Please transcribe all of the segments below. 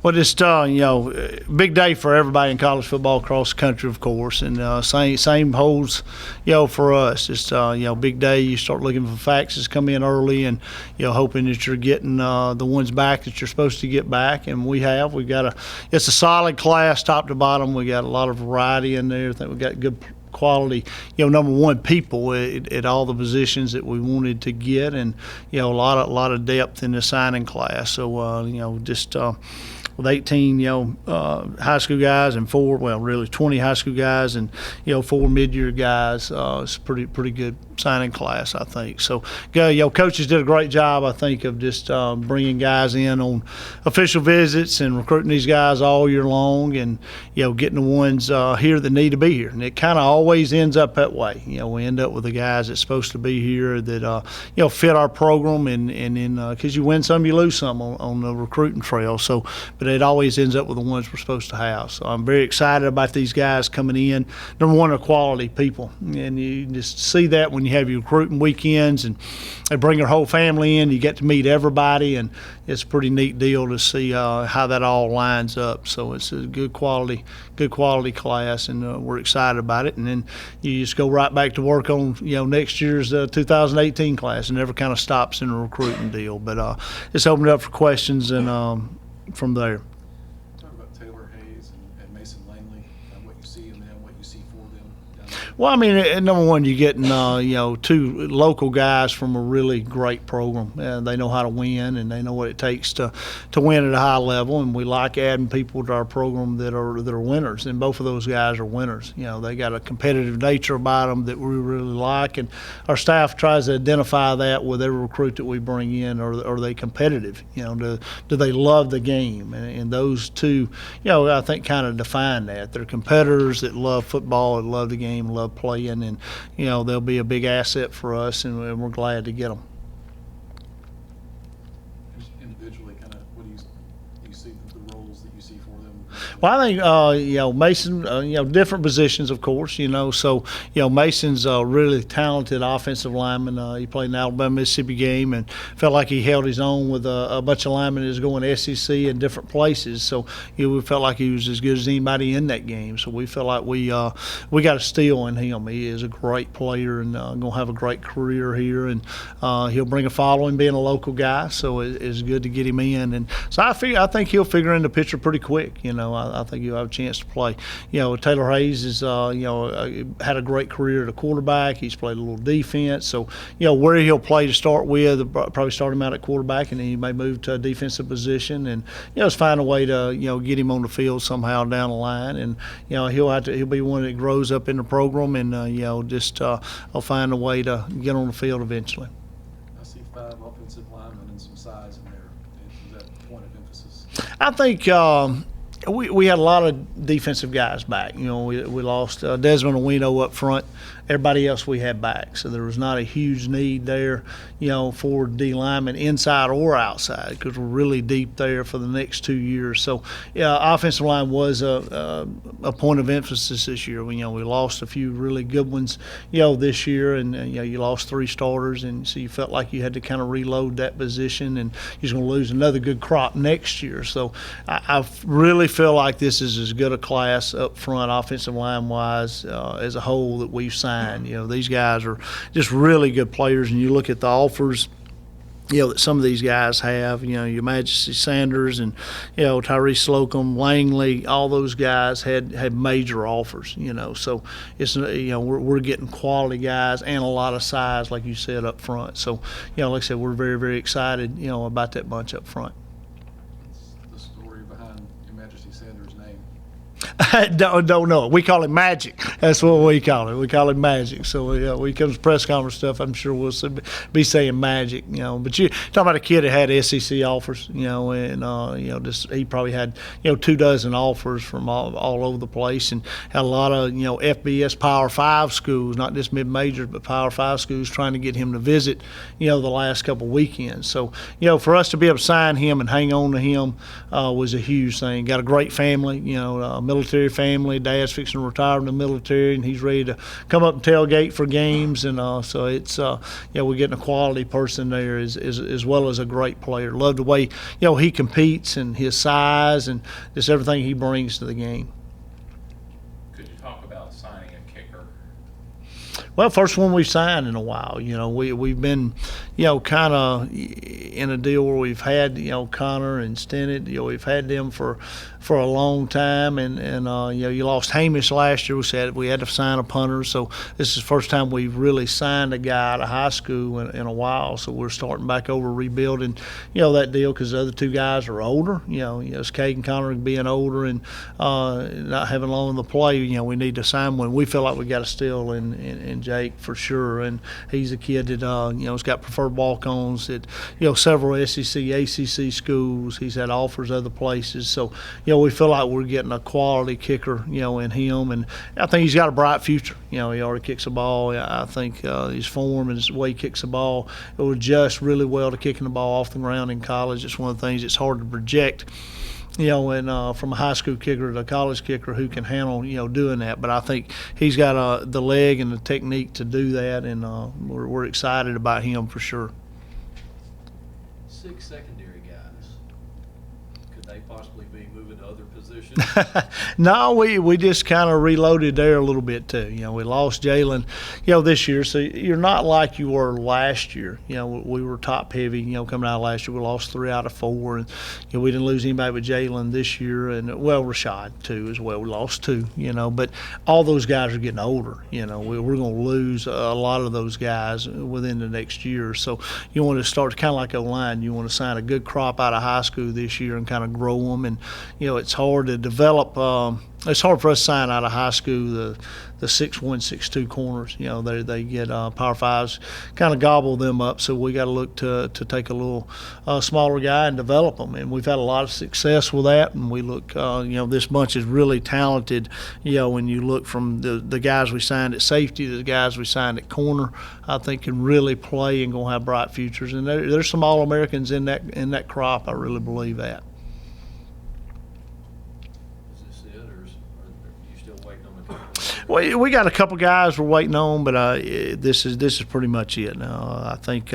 Well, just big day for everybody in college football across the country, of course, and same holds, for us. Just big day. You start looking for faxes come in early, and hoping that you're getting the ones back that you're supposed to get back, and we have. It's a solid class, top to bottom. We got a lot of variety in there. I think we got good quality, number one, people at all the positions that we wanted to get, and a lot of depth in the signing class. So with 18 high school guys and 20 high school guys and 4 mid-year guys, it's a pretty good signing class, I think. So coaches did a great job, I think, of just bringing guys in on official visits and recruiting these guys all year long, and getting the ones here that need to be here. And it kind of always ends up that way. We end up with the guys that's supposed to be here that fit our program, and then because you win some, you lose some on the recruiting trail. So, but it always ends up with the ones we're supposed to have. So I'm very excited about these guys coming in. Number one, are quality people, and you just see that when you have your recruiting weekends and they bring their whole family in. You get to meet everybody, and it's a pretty neat deal to see how that all lines up. So it's a good quality class, and we're excited about it. And then you just go right back to work on next year's 2018 class, and never kind of stops in a recruiting deal. But it's opened up for questions, and from there. Talk about Taylor Hayes and Mason Langley, what you see in them, what you see for them down there. Well, I mean, number one, you're getting two local guys from a really great program. They know how to win, and they know what it takes to win at a high level. And we like adding people to our program that are winners. And both of those guys are winners. They got a competitive nature about them that we really like, and our staff tries to identify that with every recruit that we bring in. Are they competitive? Do they love the game? And those two, I think, kind of define that. They're competitors that love football, that love the game, love playing, and they'll be a big asset for us, and we're glad to get them. Just individually, kind of, what do you see the roles that you see for them? Well, I think Mason, different positions, of course. So Mason's a really talented offensive lineman. He played in the Alabama-Mississippi game and felt like he held his own with a bunch of linemen that's going SEC in different places. So we felt like he was as good as anybody in that game. So we felt like we got a steal in him. He is a great player and going to have a great career here, and he'll bring a following being a local guy. So it's good to get him in, and so I think he'll figure in the picture pretty quick. I think he'll have a chance to play. Taylor Hayes is had a great career at a quarterback. He's played a little defense. So where he'll play to start with, probably start him out at quarterback, and then he may move to a defensive position, and just find a way to get him on the field somehow down the line. And he'll be one that grows up in the program, and he'll find a way to get on the field eventually. I see 5 offensive linemen and some size in there. Is that a point of emphasis? I think we had a lot of defensive guys back. We lost Desmond Owino up front. Everybody else we had back, so there was not a huge need there, for D linemen inside or outside, because we're really deep there for the next 2 years. So, offensive line was a point of emphasis this year. We lost a few really good ones, this year, and you lost 3 starters, and so you felt like you had to kind of reload that position, and you're going to lose another good crop next year. So, I really feel like this is as good a class up front, offensive line wise, as a whole that we've signed. These guys are just really good players, and you look at the offers that some of these guys have, your Majesty Sanders and, Tyrese Slocum, Langley, all those guys had major offers, so it's, we're getting quality guys and a lot of size, like you said, up front. So, like I said, we're very, very excited, about that bunch up front. What's the story behind your Majesty Sanders' name? don't know. We call him Magic. That's what we call it. We call him Magic. So when it comes to press conference stuff, I'm sure we'll be saying Magic. But you talking about a kid that had SEC offers, and just he probably had 24 offers from all over the place, and had a lot of FBS Power 5 schools, not just mid majors, but Power 5 schools trying to get him to visit the last couple of weekends. So for us to be able to sign him and hang on to him was a huge thing. Got a great family. military family. Dad's fixing to retire from the military, and he's ready to come up and tailgate for games. And so it's we're getting a quality person there as well as a great player. Love the way he competes and his size and just everything he brings to the game. Could you talk about signing a kicker? Well, first one we've signed in a while. We've been, kind of in a deal where we've had, Connor and Stennett. We've had them for a long time, and you lost Hamish last year. We said we had to sign a punter, so this is the first time we've really signed a guy out of high school in a while. So we're starting back over rebuilding, that deal because the other two guys are older. Cade and Connor being older and not having long to play. We need to sign one. We feel like we got a steal in Jake for sure, and he's a kid that has got preferred walk-ons at several SEC, ACC schools. He's had offers other places, so we feel like we're getting a quality kicker, in him, and I think he's got a bright future. He already kicks the ball. I think his form and his way he kicks the ball, it will adjust really well to kicking the ball off the ground in college. It's one of the things it's hard to project. And from a high school kicker to a college kicker who can handle, doing that. But I think he's got the leg and the technique to do that, and we're excited about him for sure. 6 secondary guys, could they possibly be moving to other positions? No, we just kind of reloaded there a little bit too. We lost Jalen, this year, so you're not like you were last year. We were top heavy, coming out of last year. We lost 3 out of 4, and we didn't lose anybody but Jalen this year, and Rashad too as well. We lost 2, but all those guys are getting older. We're going to lose a lot of those guys within the next year. So you want to start kind of like O-line. You want to sign a good crop out of high school this year and kind of grow them, and it's hard to develop. It's hard for us to sign out of high school the 6'1", 6'2" corners. They get Power Fives, kind of gobble them up. So we got to look to take a little smaller guy and develop them. And we've had a lot of success with that. And we look, this bunch is really talented. When you look from the guys we signed at safety to the guys we signed at corner, I think can really play and gonna have bright futures. And there's some All-Americans in that crop. I really believe that. We got a couple guys we're waiting on, but this is pretty much it now. I think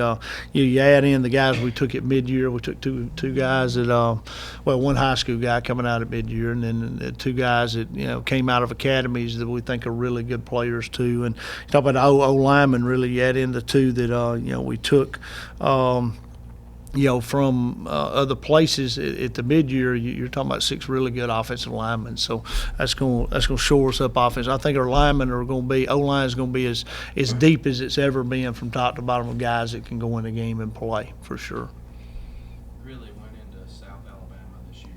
you add in the guys we took at mid-year. We took two guys that one high school guy coming out at mid-year, and then 2 guys that came out of academies that we think are really good players too. And you talk about the O-linemen, really you add in the 2 that we took. From other places at the mid-year, you're talking about 6 really good offensive linemen. So that's going to shore us up offense. I think our linemen are going to be, O-line is going to be as deep as it's ever been from top to bottom of guys that can go in the game and play for sure. Really went into South Alabama this year.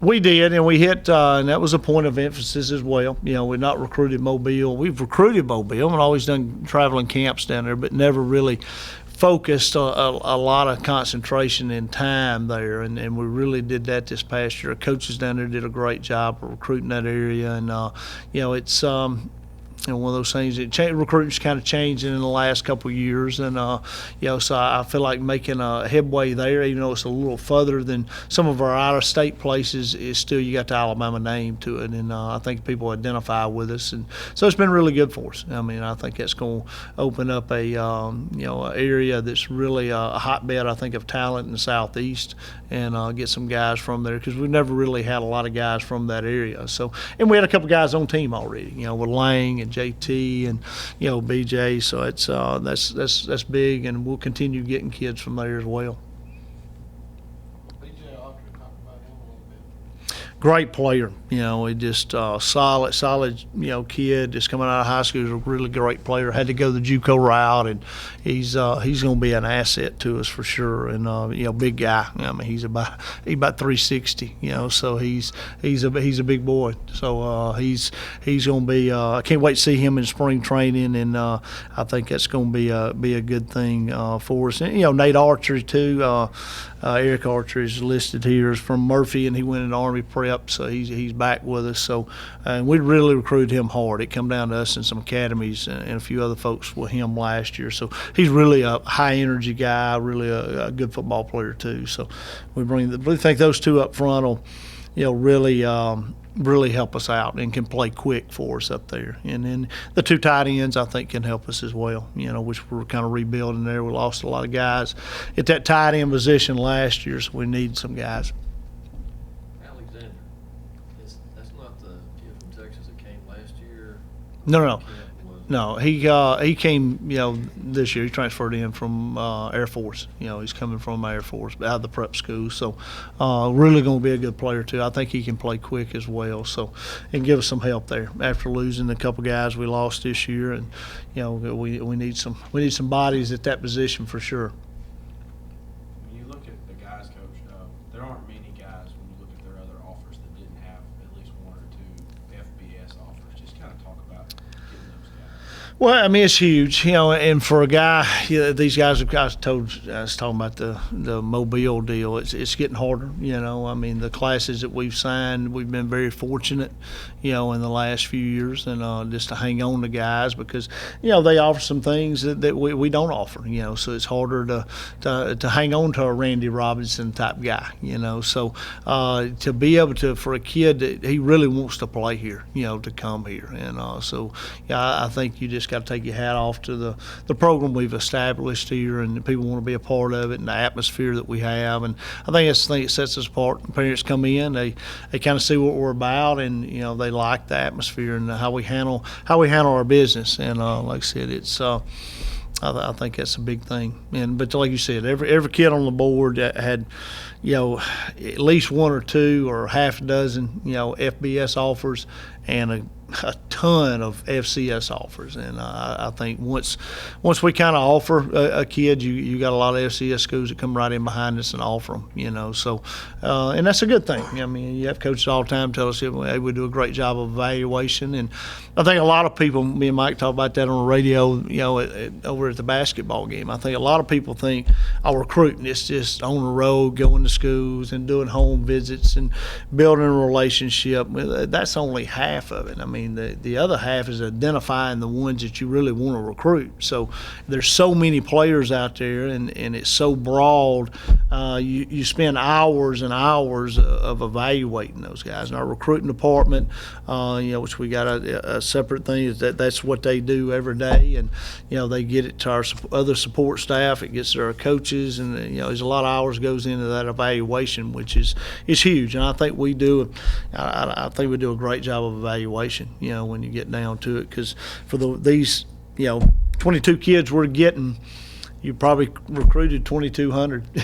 We did, and we hit, and that was a point of emphasis as well. We've not recruited Mobile. We've recruited Mobile and always done traveling camps down there, but never really focused a lot of concentration and time there, and we really did that this past year. Our coaches down there did a great job of recruiting that area, and it's one of those things that recruiting's kind of changing in the last couple of years, and so I feel like making a headway there, even though it's a little further than some of our out-of-state places. Is still you got the Alabama name to it, and I think people identify with us, and so it's been really good for us. I mean, I think that's going to open up a area that's really a hotbed, I think, of talent in the Southeast, and get some guys from there because we've never really had a lot of guys from that area. So, and we had a couple guys on team already, with Lang and JT and BJ. So it's that's big, and we'll continue getting kids from there as well. Great player, he just solid, kid just coming out of high school. He's a really great player. Had to go the JUCO route, and he's going to be an asset to us for sure. And big guy. I mean, he's about 360. So he's a big boy. So he's going to be. I can't wait to see him in spring training, and I think that's going to be a good thing for us. And Nate Archer too. Eric Archer is listed here as from Murphy, and he went into Army Prep, so he's back with us. So we really recruited him hard. It come down to us and some academies and a few other folks with him last year. So he's really a high energy guy, really a good football player too. So we think those 2 up front will really help us out and can play quick for us up there. And then the 2 tight ends, I think, can help us as well, which we're kind of rebuilding there. We lost a lot of guys at that tight end position last year, so we need some guys. Alexander, that's not the kid from Texas that came last year? No. Camp was- No, he came, this year. He transferred in from Air Force. He's coming from Air Force, out of the prep school. So, really going to be a good player too. I think he can play quick as well. So, and give us some help there after losing a couple guys we lost this year, and we need some bodies at that position for sure. When you look at the guys, Coach, there aren't many guys when you look at their other offers that didn't have at least 1 or 2 FBS offers. Just kind of talk about getting those guys. Well, I mean, it's huge, and for a guy, these guys, I was talking about the Mobile deal. It's getting harder, I mean, the classes that we've signed, we've been very fortunate, in the last few years, and just to hang on to guys because, they offer some things that we don't offer, so it's harder to hang on to a Randy Robinson type guy, so to be able to, for a kid that he really wants to play here, to come here, and so I think you just got to take your hat off to the program we've established here, and the people want to be a part of it, and the atmosphere that we have, and I think that's the thing that sets us apart. The parents come in, they kind of see what we're about, and they like the atmosphere and how we handle our business, and like I said, it's I think that's a big thing. But like you said, every kid on the board that had at least 1 or 2 or half a dozen FBS offers and a ton of FCS offers, and I think once we kind of offer a kid, you got a lot of FCS schools that come right in behind us and offer them, so and that's a good thing. I mean, you have coaches all the time tell us, hey, we do a great job of evaluation, and I think a lot of people, me and Mike talk about that on the radio, over at the basketball game. I think a lot of people think our recruiting is just on the road, going to schools and doing home visits and building a relationship. That's only half of it. I mean, the other half is identifying the ones that you really want to recruit. So there's so many players out there, and it's so broad. You spend hours and hours of evaluating those guys. And our recruiting department, which we got a separate thing, is that's what they do every day, and they get it to our other support staff. It gets to our coaches, and there's a lot of hours goes into that evaluation, which is huge. And I think we do. I think we do a great job of evaluation. When you get down to it, because for these 22 kids we're getting, you probably recruited 2,200,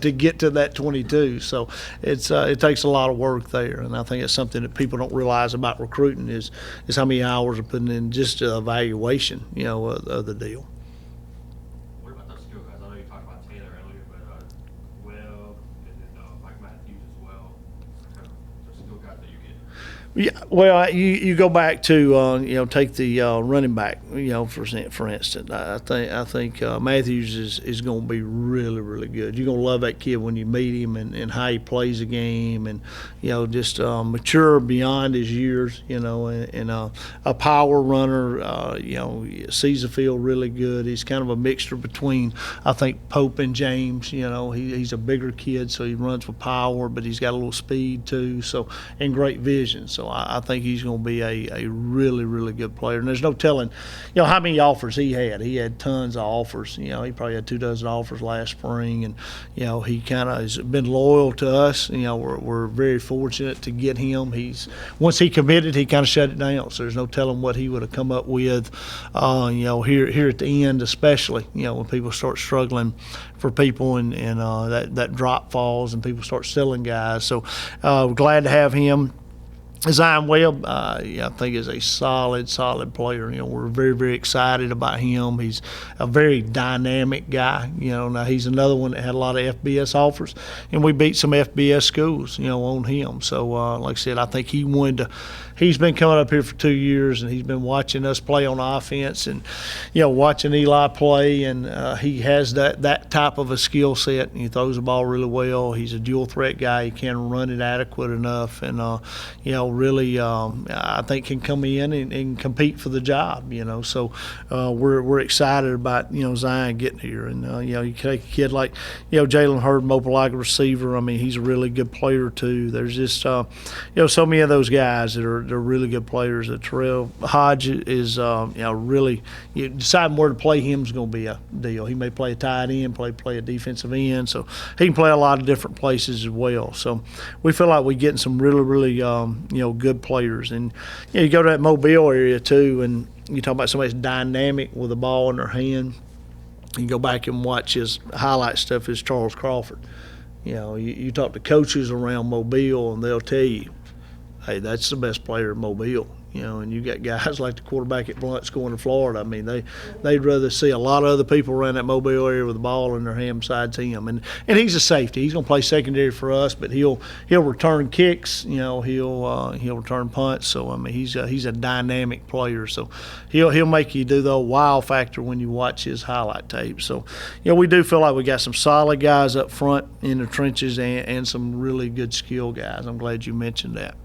to get to that 22. So it takes a lot of work there, and I think it's something that people don't realize about recruiting is how many hours are putting in just the evaluation, of the deal. What about those skill guys? I know you talked about Taylor earlier, but Webb and then Mike Matthews as well. Kind of the skill guys that you get. Yeah, well, you go back to take the running back, for instance. I think Matthews is going to be really, really good. You're going to love that kid when you meet him, and how he plays the game, and just mature beyond his years. And a power runner. Sees the field really good. He's kind of a mixture between, I think, Pope and James. He's a bigger kid, so he runs with power, but he's got a little speed too. So, and great vision. So I think he's going to be a really, really good player. And there's no telling, how many offers he had. He had tons of offers. He probably had 24 offers last spring, and he kind of has been loyal to us. We're very fortunate to get him. Once he committed, he kind of shut it down. So there's no telling what he would have come up with. Here at the end, especially when people start struggling for people, and that drop falls and people start selling guys. So we're glad to have him. Zion Webb, I think, is a solid player. We're very, very excited about him. He's a very dynamic guy. Now he's another one that had a lot of FBS offers, and we beat some FBS schools, on him. So, like I said, I think he's been coming up here for 2 years, and he's been watching us play on offense, and watching Eli play, and he has that type of a skill set, and he throws the ball really well. He's a dual threat guy. He can run it adequate enough, and really, I think can come in and compete for the job, So we're excited about, Zion getting here. And, you take a kid like, Jalen Hurd, Opelika receiver. I mean, he's a really good player, too. There's just, so many of those guys that they're really good players. Terrell Hodge is, really, deciding where to play him is going to be a deal. He may play a tight end, play a defensive end. So he can play a lot of different places as well. So we feel like we're getting some really, good players. And you go to that Mobile area too, and you talk about somebody that's dynamic with the ball in their hand. You go back and watch his highlight stuff. Is Charles Crawford. You talk to coaches around Mobile, and they'll tell you, hey, that's the best player in Mobile. And you got guys like the quarterback at Blunt's going to Florida. I mean, they'd rather see a lot of other people around that Mobile area with the ball in their hand besides him. And he's a safety. He's going to play secondary for us, but he'll return kicks. He'll return punts. So I mean, he's a dynamic player. So he'll make you do the wow factor when you watch his highlight tape. So we do feel like we got some solid guys up front in the trenches and some really good skill guys. I'm glad you mentioned that.